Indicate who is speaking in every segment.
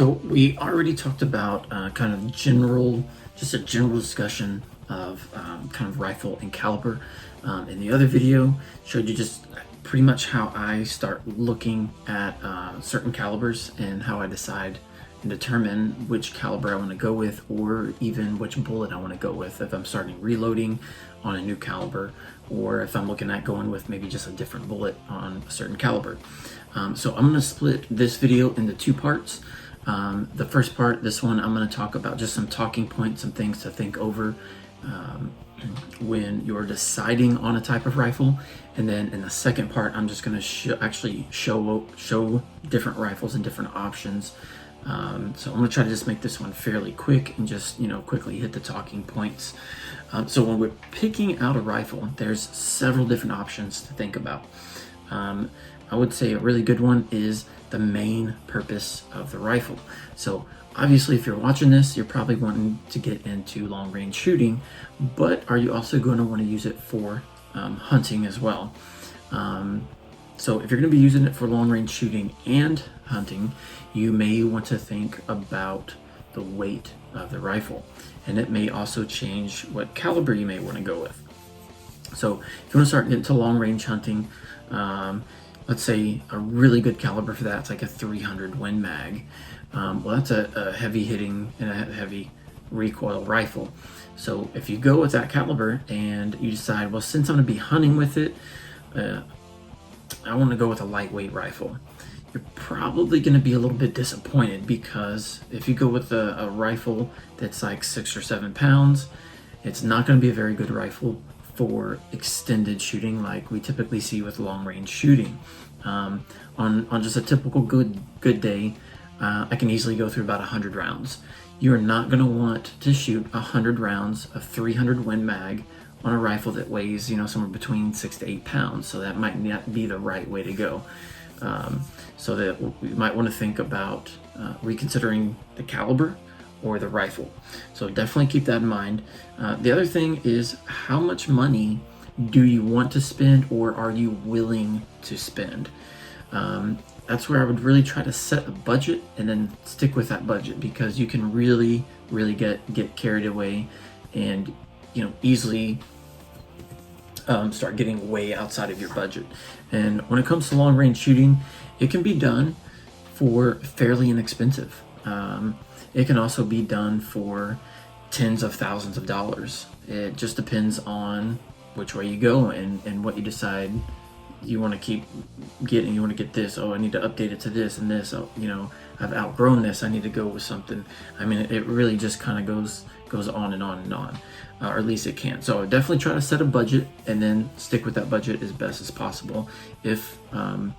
Speaker 1: So we already talked about kind of just a general discussion of kind of rifle and caliber. In the other video, showed you just pretty much how I start looking at certain calibers and how I decide and determine which caliber I want to go with, or even which bullet I want to go with if I'm starting reloading on a new caliber, or if I'm looking at going with maybe just a different bullet on a certain caliber. So I'm going to split this video into two parts. The first part, this one, I'm going to talk about just some talking points, some things to think over when you're deciding on a type of rifle. And then in the second part, I'm just going to show different rifles and different options. So I'm going to try to just make this one fairly quick and just, quickly hit the talking points. So when we're picking out a rifle, there's several different options to think about. I would say a really good one is the main purpose of the rifle. So obviously, if you're watching this, you're probably wanting to get into long range shooting, but are you also going to want to use it for hunting as well? So if you're going to be using it for long range shooting and hunting, you may want to think about the weight of the rifle, and it may also change what caliber you may want to go with. So if you want to start getting to long range hunting, let's say a really good caliber for that, it's like a 300 Win Mag. Well, that's a heavy hitting and a heavy recoil rifle. So if you go with that caliber and you decide, well, since I'm going to be hunting with it, I want to go with a lightweight rifle, you're probably going to be a little bit disappointed, because if you go with a rifle that's like 6 or 7 pounds, it's not going to be a very good rifle for extended shooting like we typically see with long range shooting. On just a typical good day, I can easily go through about 100 rounds. You're not going to want to shoot 100 rounds of 300 Win Mag on a rifle that weighs, somewhere between 6 to 8 pounds. So that might not be the right way to go. So that we might want to think about reconsidering the caliber or the rifle. So definitely keep that in mind. The other thing is, how much money do you want to spend, or are you willing to spend? That's where I would really try to set a budget and then stick with that budget, because you can really get carried away and easily start getting way outside of your budget. And when it comes to long range shooting, it can be done for fairly inexpensive. It can also be done for tens of thousands of dollars. It just depends on which way you go and what you decide you want to keep getting. You want to get this, I need to update it to this and this. I've outgrown this, I need to go with something. I mean, it really just kind of goes on and on and on, or at least it can. So definitely try to set a budget and then stick with that budget as best as possible. If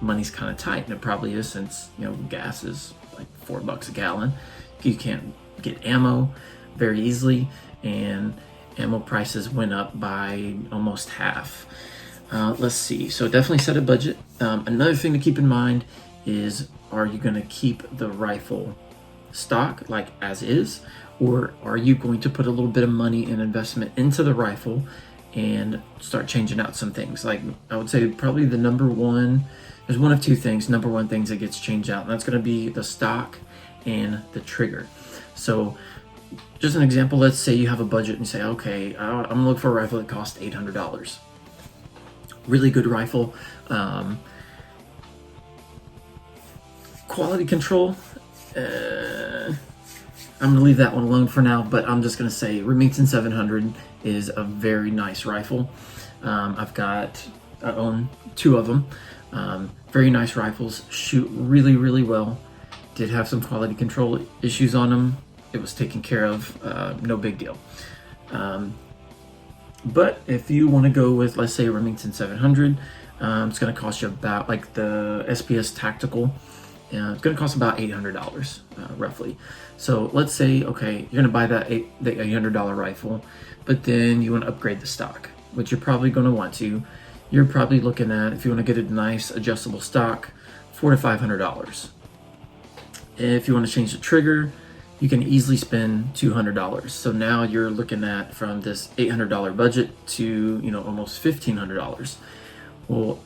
Speaker 1: money's kind of tight, and it probably is, since gas is like $4 a gallon, you can't get ammo very easily, and ammo prices went up by almost half. Let's see, so definitely set a budget. Another thing to keep in mind is, are you going to keep the rifle stock like as is, or are you going to put a little bit of money and investment into the rifle and start changing out some things? Like, I would say probably the number one, there's one of two things, number one things that gets changed out, and that's going to be the stock and the trigger. So just an example, let's say you have a budget and you say, okay, I'm gonna look for a rifle that costs $800. Really good rifle. Quality control, I'm gonna leave that one alone for now, but I'm just gonna say Remington 700 is a very nice rifle. I own 2 of them. Very nice rifles, shoot really well. Did have some quality control issues on them. It was taken care of, no big deal. But if you want to go with, let's say, a Remington 700, it's going to cost you about, like the SPS Tactical, it's going to cost about $800 roughly. So let's say, okay, you're going to buy the $800 rifle, but then you want to upgrade the stock, which you're probably going to want to. You're probably looking at, if you want to get a nice adjustable stock, $400 to $500. If you want to change the trigger, you can easily spend $200. So now you're looking at, from this $800 budget to almost $1,500. Well,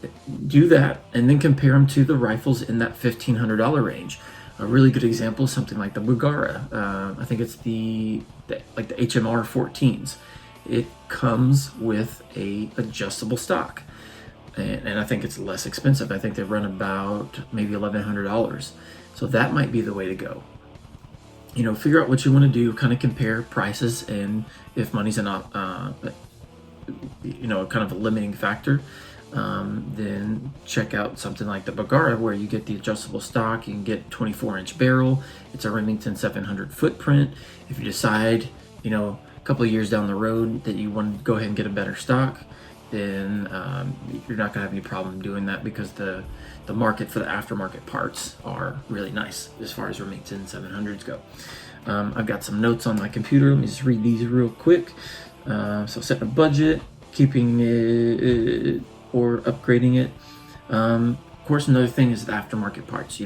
Speaker 1: do that and then compare them to the rifles in that $1,500 range. A really good example is something like the Bugara. I think it's like the HMR 14s. It comes with a adjustable stock, and I think it's less expensive. I think they run about maybe $1,100. So that might be the way to go. Figure out what you want to do, kind of compare prices, and if money's kind of a limiting factor, then check out something like the Bagara, where you get the adjustable stock. You can get 24-inch barrel. It's a Remington 700 footprint. If you decide, a couple of years down the road that you want to go ahead and get a better stock, then you're not going to have any problem doing that, because the market for the aftermarket parts are really nice as far as Remington 700s go. I've got some notes on my computer. Let me just read these real quick. So setting a budget, keeping it or upgrading it. Of course, another thing is the aftermarket parts,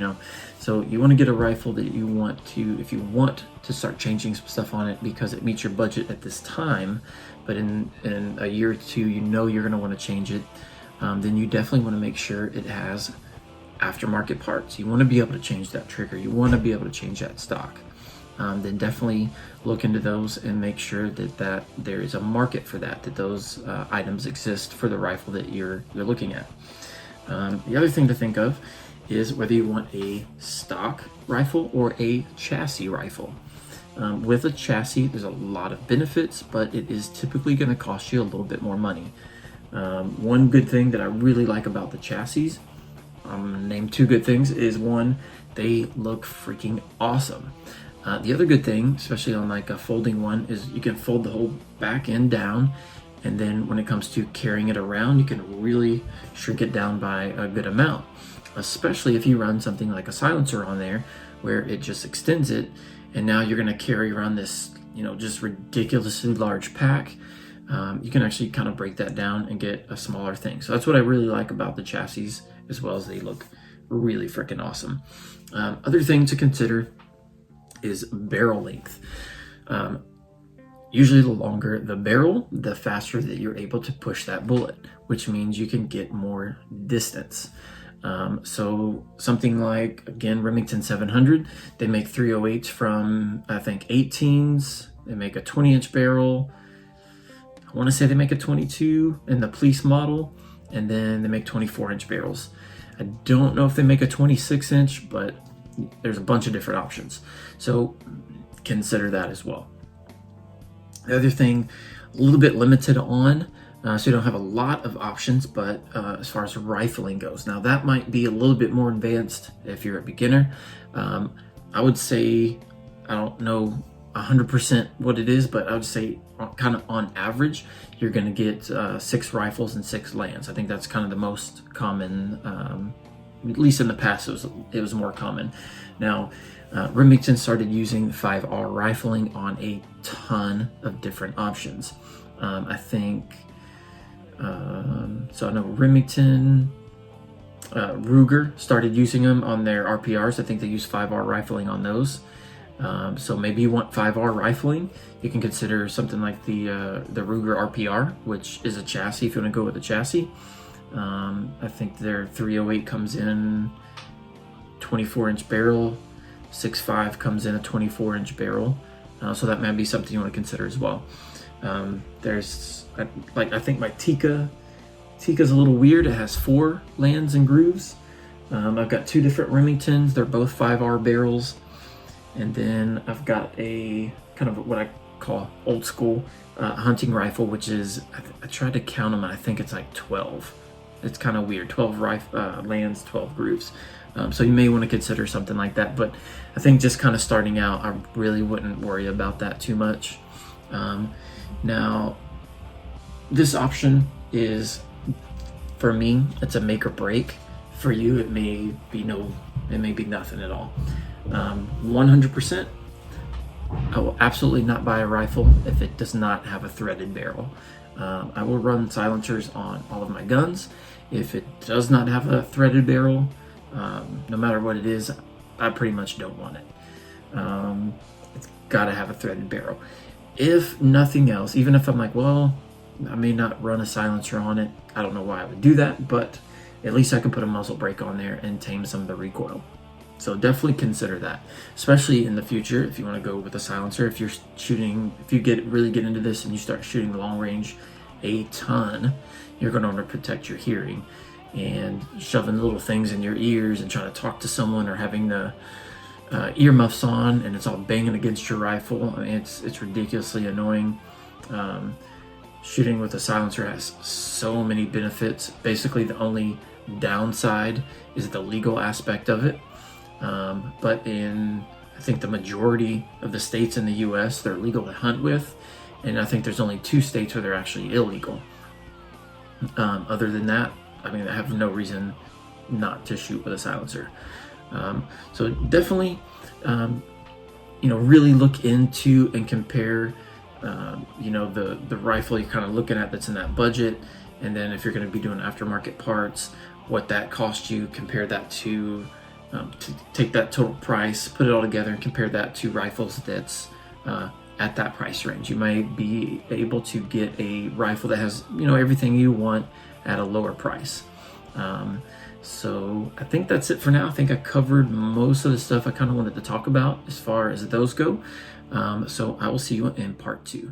Speaker 1: So you want to get a rifle that if you want to start changing some stuff on it because it meets your budget at this time, but in a year or two, you're going to want to change it, then you definitely want to make sure it has aftermarket parts. You want to be able to change that trigger. You want to be able to change that stock. Then definitely look into those and make sure that there is a market for that those items exist for the rifle that you're looking at. The other thing to think of is whether you want a stock rifle or a chassis rifle. With a chassis, there's a lot of benefits, but it is typically going to cost you a little bit more money. One good thing that I really like about the chassis, I'm going to name two good things, is one, they look freaking awesome. The other good thing, especially on like a folding one, is you can fold the whole back end down, and then when it comes to carrying it around, you can really shrink it down by a good amount, especially if you run something like a silencer on there where it just extends it, and now you're going to carry around this, just ridiculously large pack. You can actually kind of break that down and get a smaller thing. So that's what I really like about the chassis, as well as they look really freaking awesome. Other thing to consider is barrel length. Usually the longer the barrel, the faster that you're able to push that bullet, which means you can get more distance. So something like, again, Remington 700, they make 308s from, I think, 18s. They make a 20-inch barrel. I want to say they make a 22 in the police model, and then they make 24-inch barrels. I don't know if they make a 26-inch, but there's a bunch of different options. So consider that as well. The other thing, a little bit limited on, so you don't have a lot of options, but as far as rifling goes, now that might be a little bit more advanced if you're a beginner. I would say, I don't know 100% what it is, but I would say kind of on average, you're going to get 6 rifles and 6 lands. I think that's kind of the most common, at least in the past it was more common. Now, Remington started using 5R rifling on a ton of different options. I think, so I know Remington, Ruger started using them on their RPRs. I think they use 5R rifling on those. So maybe you want 5R rifling. You can consider something like the Ruger RPR, which is a chassis if you want to go with a chassis. I think their 308 comes in 24-inch barrel, 6.5 comes in a 24-inch barrel. So that might be something you want to consider as well. There's I think my Tikka's a little weird. It has 4 lands and grooves. I've got 2 different Remingtons. They're both 5R barrels. And then I've got a kind of what I call old school hunting rifle, which is, I tried to count them, and I think it's like 12. It's kind of weird, 12 lands, 12 grooves. So you may want to consider something like that, but I think just kind of starting out, I really wouldn't worry about that too much. Now, this option is, for me, it's a make or break. For you, it may be nothing at all. 100%, I will absolutely not buy a rifle if it does not have a threaded barrel. I will run silencers on all of my guns. If it does not have a threaded barrel, no matter what it is, I pretty much don't want it. It's got to have a threaded barrel. If nothing else, even if I'm like, well, I may not run a silencer on it, I don't know why I would do that, but at least I can put a muzzle brake on there and tame some of the recoil. So definitely consider that, especially in the future if you want to go with a silencer. If you're shooting, if you really get into this and you start shooting long range a ton, you're going to want to protect your hearing. And shoving little things in your ears and trying to talk to someone, or having the earmuffs on and it's all banging against your rifle, I mean, it's ridiculously annoying. Shooting with a silencer has so many benefits. Basically, the only downside is the legal aspect of it. But in, I think, the majority of the states in the US, they're legal to hunt with, and I think there's only 2 states where they're actually illegal. Other than that, I mean, I have no reason not to shoot with a silencer. So definitely, really look into and compare, the rifle you're kind of looking at that's in that budget. And then if you're going to be doing aftermarket parts, what that cost you, compare that to take that total price, put it all together, and compare that to rifles that's at that price range. You might be able to get a rifle that has, everything you want at a lower price. So I think that's it for now. I think I covered most of the stuff I kind of wanted to talk about as far as those go. So I will see you in part 2.